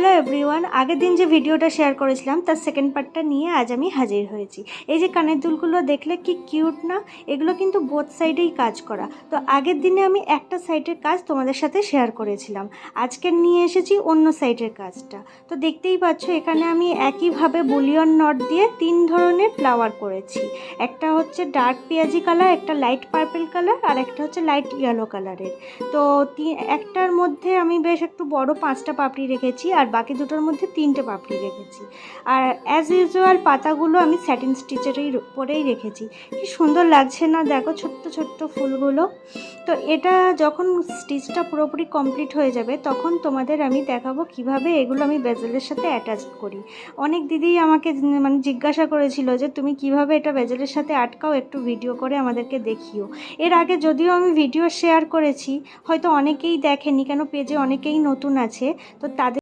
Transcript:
Hello everyone, আগের দিন যে ভিডিওটা শেয়ার করেছিলাম তার সেকেন্ড পার্টটা নিয়ে আজ আমি হাজির হয়েছি। এই যে কানের দুলগুলো দেখলে কি কিউট না? এগুলো কিন্তু বোথ সাইডেই কাজ করা। তো আগের দিনে আমি একটা সাইডের কাজ তোমাদের সাথে শেয়ার করেছিলাম, আজকে নিয়ে এসেছি অন্য সাইডের কাজটা। তো দেখতেই পাচ্ছ এখানে আমি একইভাবে বুলিয়ন নট দিয়ে 3 ধরনের ফ্লাওয়ার করেছি। একটা হচ্ছে ডার্ক পেঁয়াজি কালার, একটা লাইট পার্পল কালার, আর একটা হচ্ছে লাইট ইয়েলো কালারের। তো একটার মধ্যে আমি বেশ একটু বড় 5টা পাপড়ি রেখেছি, আর বাকি দুটোর মধ্যে 3টে পাপড়ি রেখেছি। আর অ্যাজ ইউজুয়াল পাতাগুলো আমি স্যাটিন স্টিচেরই পরেই রেখেছি। কি সুন্দর লাগছে না দেখো, ছোট্ট ছোট্ট ফুলগুলো। তো এটা যখন স্টিচটা পুরোপুরি কমপ্লিট হয়ে যাবে তখন তোমাদের আমি দেখাবো কিভাবে এগুলো আমি বেজেলের সাথে অ্যাটাচ করি। অনেক দিদিই আমাকে জিজ্ঞাসা করেছিল যে তুমি কিভাবে এটা বেজেলের সাথে আটকাও, একটু ভিডিও করে আমাদেরকে দেখিও। এর আগে যদিও আমি ভিডিও শেয়ার করেছি, হয়তো অনেকেই দেখেনি, কেন পেজে অনেকেই নতুন আছে, তো তাদের